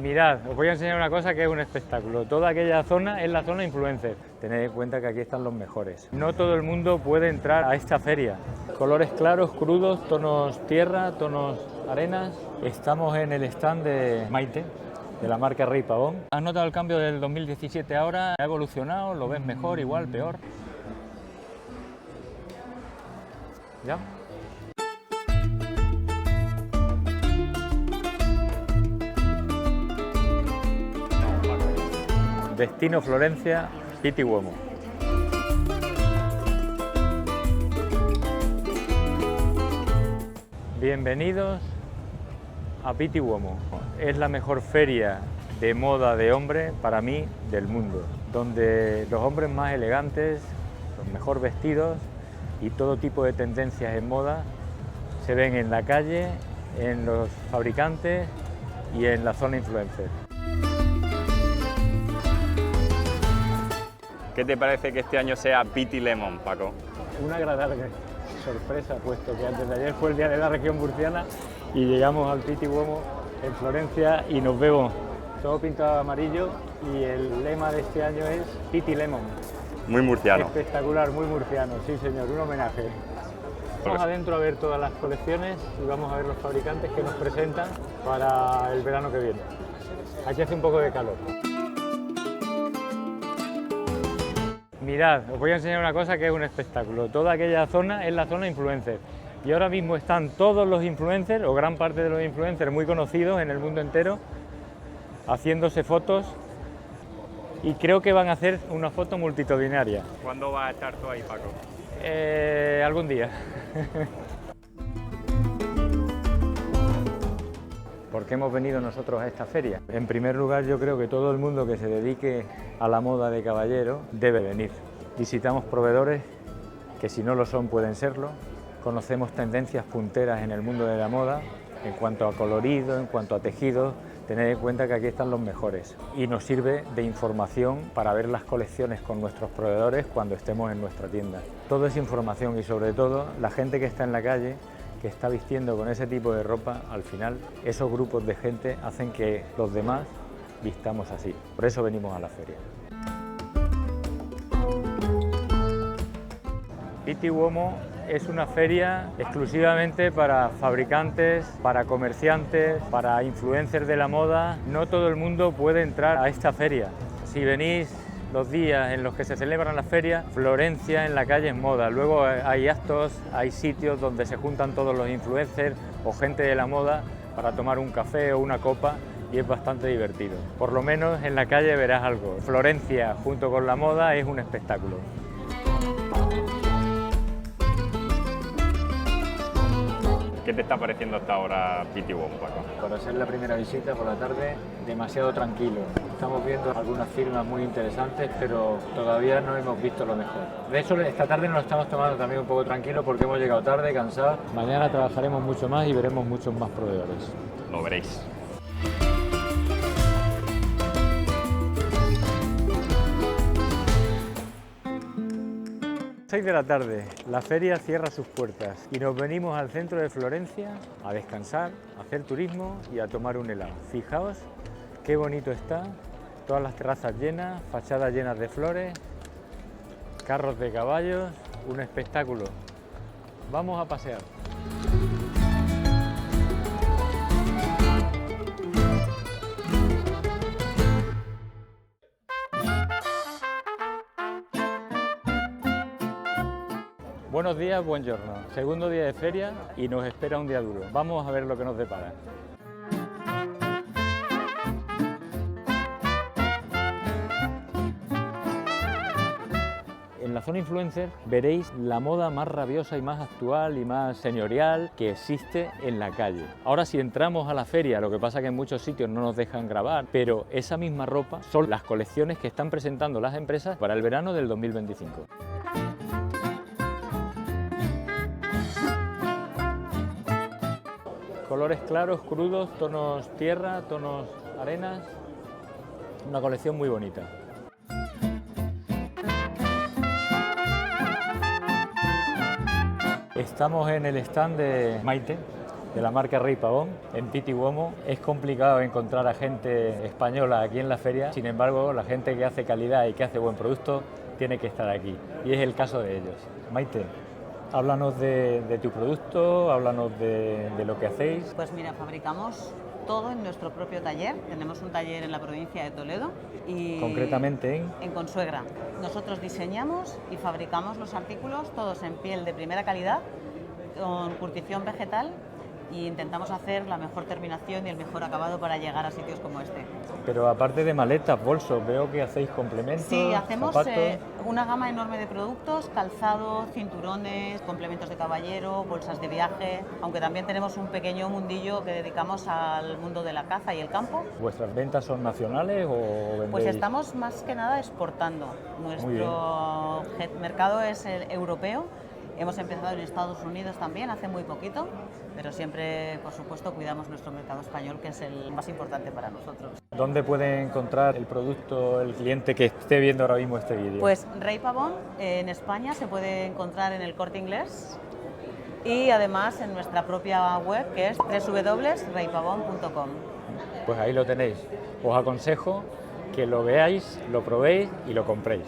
Mirad, os voy a enseñar una cosa que es un espectáculo. Toda aquella zona es la zona influencer. Tened en cuenta que aquí están los mejores. No todo el mundo puede entrar a esta feria. Colores claros, crudos, tonos tierra, tonos arenas. Estamos en el stand de Maite, de la marca Rey Pavón. ¿Has notado el cambio del 2017 ahora? ¿Ha evolucionado? ¿Lo ves mejor, igual, peor? ¿Ya? Destino Florencia, Pitti Uomo. Bienvenidos a Pitti Uomo. Es la mejor feria de moda de hombre para mí del mundo, donde los hombres más elegantes, los mejor vestidos y todo tipo de tendencias en moda se ven en la calle, en los fabricantes y en la zona influencer. ¿Qué te parece que este año sea Pitti Lemon, Paco? Una agradable sorpresa, puesto que antes de ayer fue el día de la región murciana y llegamos al Pitti Uomo en Florencia y nos vemos todo pintado de amarillo y el lema de este año es Pitti Lemon. Muy murciano. Espectacular, muy murciano, sí señor, un homenaje. Vamos adentro a ver todas las colecciones y vamos a ver los fabricantes que nos presentan para el verano que viene. Aquí hace un poco de calor. Mirad, os voy a enseñar una cosa que es un espectáculo. Toda aquella zona es la zona influencer. Y ahora mismo están todos los influencers, o gran parte de los influencers muy conocidos en el mundo entero, haciéndose fotos. Y creo que van a hacer una foto multitudinaria. ¿Cuándo vas a estar tú ahí, Paco? Algún día. ¿Por qué hemos venido nosotros a esta feria? En primer lugar, yo creo que todo el mundo que se dedique a la moda de caballero debe venir. Visitamos proveedores que, si no lo son, pueden serlo. Conocemos tendencias punteras en el mundo de la moda, en cuanto a colorido, en cuanto a tejidos. Tened en cuenta que aquí están los mejores y nos sirve de información para ver las colecciones con nuestros proveedores cuando estemos en nuestra tienda. Todo es información y, sobre todo, la gente que está en la calle, que está vistiendo con ese tipo de ropa, al final esos grupos de gente hacen que los demás vistamos así. Por eso venimos a la feria. Pitti Uomo es una feria exclusivamente para fabricantes, para comerciantes, para influencers de la moda. No todo el mundo puede entrar a esta feria. Si venís los días en los que se celebran las ferias, Florencia en la calle es moda. Luego hay actos, hay sitios donde se juntan todos los influencers o gente de la moda para tomar un café o una copa y es bastante divertido. Por lo menos en la calle verás algo. Florencia junto con la moda es un espectáculo. ¿Qué te está pareciendo hasta ahora Pitti Uomo, Paco? Para ser la primera visita por la tarde, demasiado tranquilo. Estamos viendo algunas firmas muy interesantes, pero todavía no hemos visto lo mejor. De hecho, esta tarde nos lo estamos tomando también un poco tranquilo porque hemos llegado tarde, cansados. Mañana trabajaremos mucho más y veremos muchos más proveedores. Lo veréis. A las 6 de la tarde, la feria cierra sus puertas y nos venimos al centro de Florencia a descansar, a hacer turismo y a tomar un helado. Fijaos qué bonito está, todas las terrazas llenas, fachadas llenas de flores, carros de caballos, un espectáculo. Vamos a pasear. Buenos días, buongiorno. Segundo día de feria y nos espera un día duro. Vamos a ver lo que nos depara. En la zona influencer veréis la moda más rabiosa y más actual y más señorial que existe en la calle. Ahora, si entramos a la feria, lo que pasa es que en muchos sitios no nos dejan grabar, pero esa misma ropa son las colecciones que están presentando las empresas para el verano del 2025. Colores claros, crudos, tonos tierra, tonos arenas, una colección muy bonita. Estamos en el stand de Maite, de la marca Rey Pavón en Pitti Uomo. Es complicado encontrar a gente española aquí en la feria, sin embargo, la gente que hace calidad y que hace buen producto tiene que estar aquí, y es el caso de ellos. Maite, háblanos de tu producto, háblanos de lo que hacéis. Pues mira, fabricamos todo en nuestro propio taller. Tenemos un taller en la provincia de Toledo y Concretamente en Consuegra. Nosotros diseñamos y fabricamos los artículos todos en piel de primera calidad, con curtición vegetal, y intentamos hacer la mejor terminación y el mejor acabado para llegar a sitios como este. Pero aparte de maletas, bolsos, veo que hacéis complementos, Sí, hacemos zapatos. una gama enorme de productos: calzado, cinturones, complementos de caballero, bolsas de viaje, aunque también tenemos un pequeño mundillo que dedicamos al mundo de la caza y el campo. ¿Vuestras ventas son nacionales o vendéis? Pues estamos más que nada exportando. Nuestro mercado es el europeo. Hemos empezado en Estados Unidos también hace muy poquito, pero siempre, por supuesto, cuidamos nuestro mercado español, que es el más importante para nosotros. ¿Dónde puede encontrar el producto el cliente que esté viendo ahora mismo este vídeo? Pues Rey Pavón en España se puede encontrar en el Corte Inglés y además en nuestra propia web, que es www.reypavon.com. Pues ahí lo tenéis. Os aconsejo que lo veáis, lo probéis y lo compréis.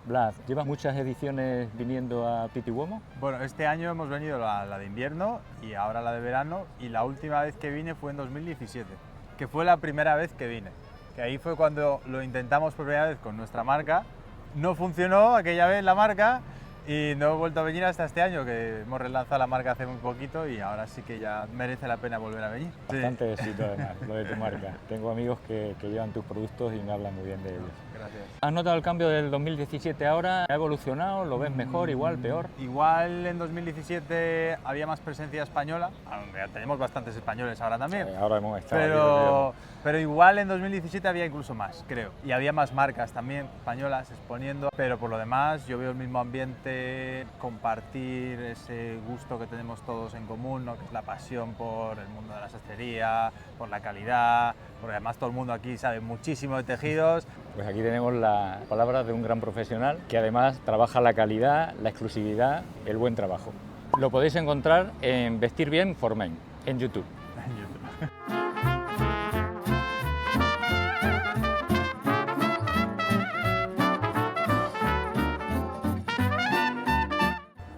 Blas, ¿llevas muchas ediciones viniendo a Pitti Uomo? Bueno, este año hemos venido la de invierno y ahora la de verano, y la última vez que vine fue en 2017, que fue la primera vez que vine, que ahí fue cuando lo intentamos por primera vez con nuestra marca. No funcionó aquella vez la marca y no he vuelto a venir hasta este año, que hemos relanzado la marca hace muy poquito y ahora sí que ya merece la pena volver a venir. Bastante éxito además, lo de tu marca. Tengo amigos que llevan tus productos y me hablan muy bien de ellos. Gracias. ¿Has notado el cambio del 2017 ahora? ¿Ha evolucionado? ¿Lo ves mejor, igual, peor? Igual en 2017 había más presencia española, aunque ya tenemos bastantes españoles ahora también. Ahora hemos estado Pero igual en 2017 había incluso más, creo. Y había más marcas también españolas exponiendo, pero por lo demás yo veo el mismo ambiente, compartir ese gusto que tenemos todos en común, ¿no? Que es la pasión por el mundo de la sastrería, por la calidad, porque además todo el mundo aquí sabe muchísimo de tejidos. Pues aquí tenemos las palabras de un gran profesional que además trabaja la calidad, la exclusividad, el buen trabajo. Lo podéis encontrar en Vestir Bien for Men, en YouTube.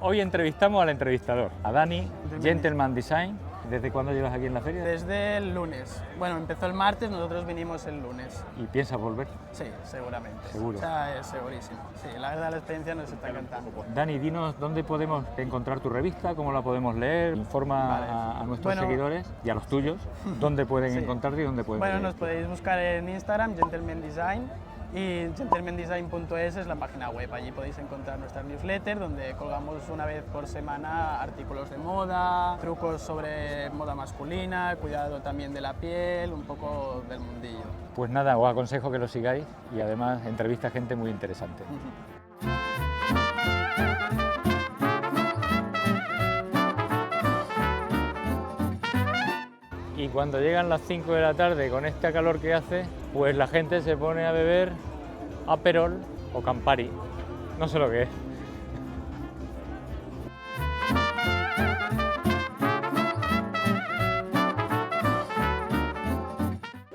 Hoy entrevistamos al entrevistador, a Dani, Gentleman Design. ¿Desde cuándo llevas aquí en la feria? Desde el lunes. Bueno, empezó el martes, nosotros vinimos el lunes. ¿Y piensas volver? Sí, seguramente. ¿Seguro? O sea, es segurísimo. Sí, la verdad la experiencia nos está encantando. Dani, dinos dónde podemos encontrar tu revista, cómo la podemos leer, informa a nuestros seguidores y a los tuyos dónde pueden encontrarte y dónde pueden Bueno, leer. nos podéis buscar en Instagram, Gentleman Design, y gentlemandesign.es es la página web. Allí podéis encontrar nuestra newsletter, donde colgamos una vez por semana artículos de moda, trucos sobre moda masculina, cuidado también de la piel, un poco del mundillo. Pues nada, os aconsejo que lo sigáis y además entrevista a gente muy interesante. Y cuando llegan las 5 de la tarde con este calor que hace, pues la gente se pone a beber Aperol o Campari, no sé lo que es.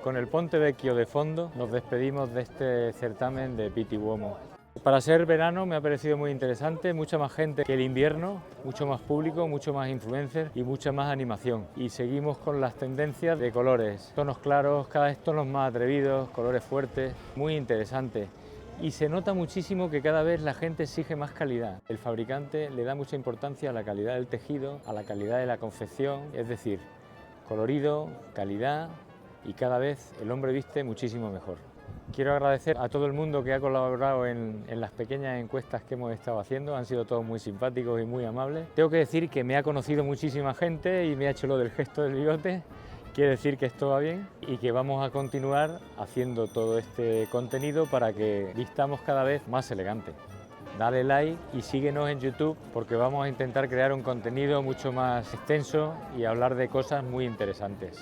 Con el Ponte Vecchio de fondo nos despedimos de este certamen de Pitti Uomo. Para ser verano me ha parecido muy interesante, mucha más gente que el invierno, mucho más público, mucho más influencer y mucha más animación. Y seguimos con las tendencias de colores, tonos claros, cada vez tonos más atrevidos, colores fuertes, muy interesante. Y se nota muchísimo que cada vez la gente exige más calidad. El fabricante le da mucha importancia a la calidad del tejido, a la calidad de la confección, es decir, colorido, calidad, y cada vez el hombre viste muchísimo mejor. Quiero agradecer a todo el mundo que ha colaborado en las pequeñas encuestas que hemos estado haciendo, han sido todos muy simpáticos y muy amables. Tengo que decir que me ha conocido muchísima gente y me ha hecho lo del gesto del bigote, quiere decir que esto va bien y que vamos a continuar haciendo todo este contenido para que vistamos cada vez más elegante. Dale like y síguenos en YouTube porque vamos a intentar crear un contenido mucho más extenso y hablar de cosas muy interesantes.